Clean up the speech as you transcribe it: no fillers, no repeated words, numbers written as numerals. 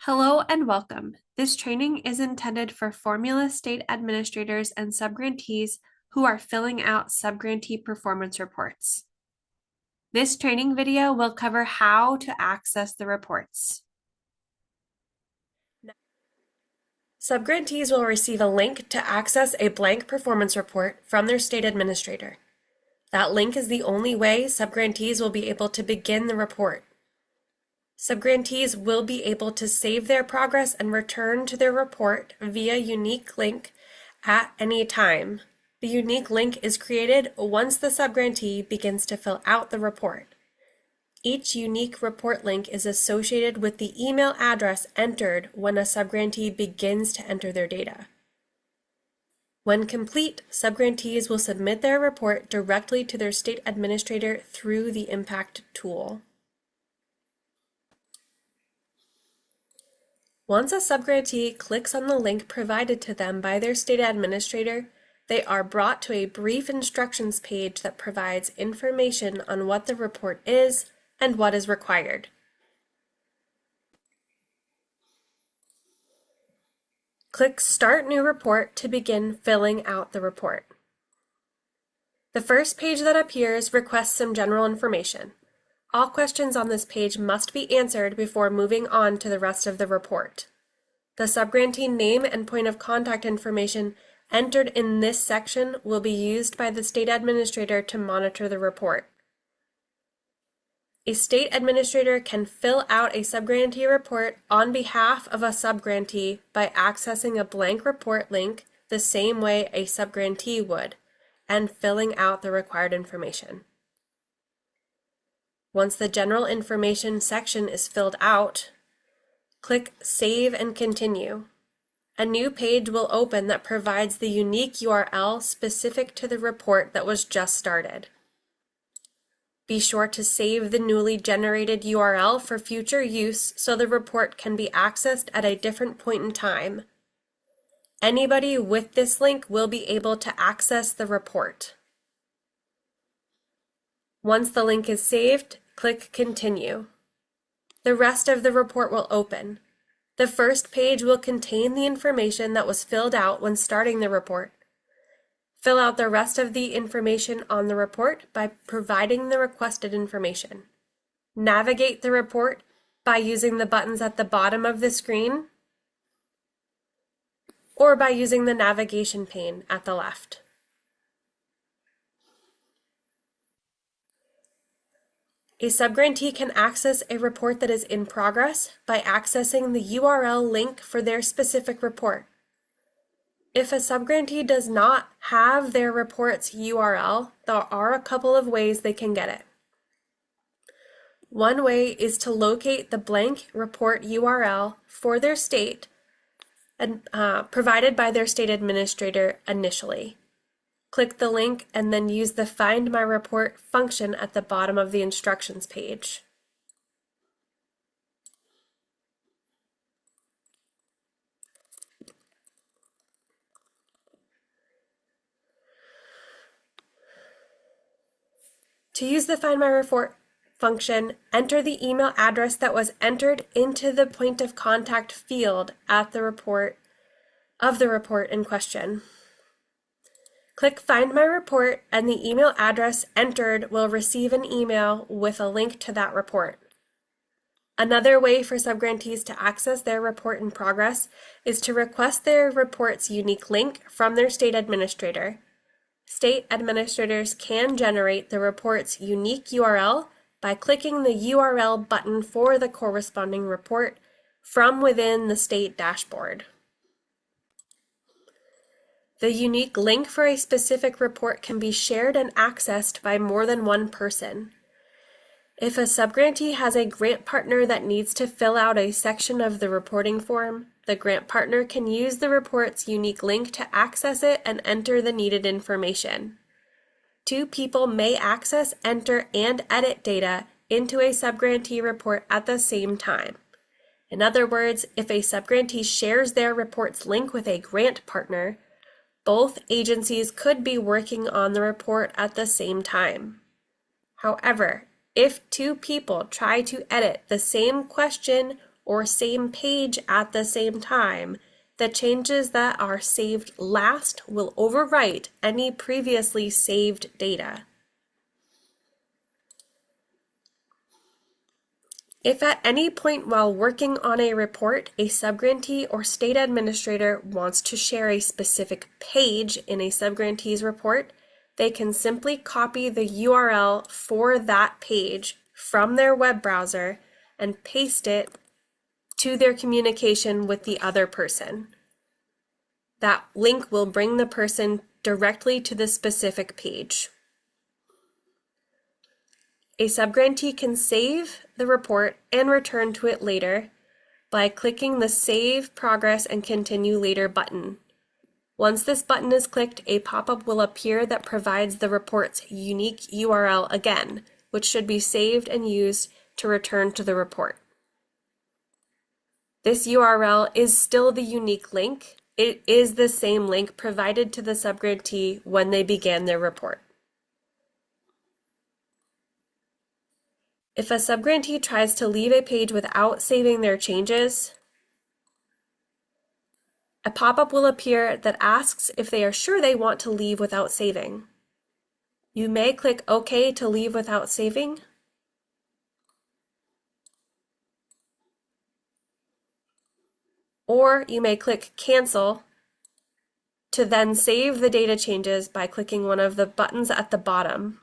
Hello and welcome. This training is intended for formula state administrators and subgrantees who are filling out subgrantee performance reports. This training video will cover how to access the reports. Subgrantees will receive a link to access a blank performance report from their state administrator. That link is the only way subgrantees will be able to begin the report. Subgrantees will be able to save their progress and return to their report via unique link at any time. The unique link is created once the subgrantee begins to fill out the report. Each unique report link is associated with the email address entered when a subgrantee begins to enter their data. When complete, subgrantees will submit their report directly to their state administrator through the Impact tool. Once a subgrantee clicks on the link provided to them by their state administrator, they are brought to a brief instructions page that provides information on what the report is and what is required. Click Start New Report to begin filling out the report. The first page that appears requests some general information. All questions on this page must be answered before moving on to the rest of the report. The subgrantee name and point of contact information entered in this section will be used by the state administrator to monitor the report. A state administrator can fill out a subgrantee report on behalf of a subgrantee by accessing a blank report link the same way a subgrantee would, and filling out the required information. Once the general information section is filled out, click Save and Continue. A new page will open that provides the unique URL specific to the report that was just started. Be sure to save the newly generated URL for future use so the report can be accessed at a different point in time. Anybody with this link will be able to access the report. Once the link is saved, click Continue. The rest of the report will open. The first page will contain the information that was filled out when starting the report. Fill out the rest of the information on the report by providing the requested information. Navigate the report by using the buttons at the bottom of the screen or by using the navigation pane at the left. A subgrantee can access a report that is in progress by accessing the URL link for their specific report. If a subgrantee does not have their report's URL, there are a couple of ways they can get it. One way is to locate the blank report URL for their state and provided by their state administrator initially. Click the link and then use the Find My Report function at the bottom of the instructions page. To use the Find My Report function, enter the email address that was entered into the point of contact field at the report in question. Click Find My Report and the email address entered will receive an email with a link to that report. Another way for subgrantees to access their report in progress is to request their report's unique link from their state administrator. State administrators can generate the report's unique URL by clicking the URL button for the corresponding report from within the state dashboard. The unique link for a specific report can be shared and accessed by more than one person. If a subgrantee has a grant partner that needs to fill out a section of the reporting form, the grant partner can use the report's unique link to access it and enter the needed information. Two people may access, enter, and edit data into a subgrantee report at the same time. In other words, if a subgrantee shares their report's link with a grant partner, both agencies could be working on the report at the same time. However, if two people try to edit the same question or same page at the same time, the changes that are saved last will overwrite any previously saved data. If at any point while working on a report, a subgrantee or state administrator wants to share a specific page in a subgrantee's report, they can simply copy the URL for that page from their web browser and paste it to their communication with the other person. That link will bring the person directly to the specific page. A subgrantee can save the report and return to it later by clicking the Save Progress and Continue Later button. Once this button is clicked, a pop-up will appear that provides the report's unique URL again, which should be saved and used to return to the report. This URL is still the unique link. It is the same link provided to the subgrantee when they began their report. If a subgrantee tries to leave a page without saving their changes, a pop-up will appear that asks if they are sure they want to leave without saving. You may click OK to leave without saving, or you may click Cancel to then save the data changes by clicking one of the buttons at the bottom.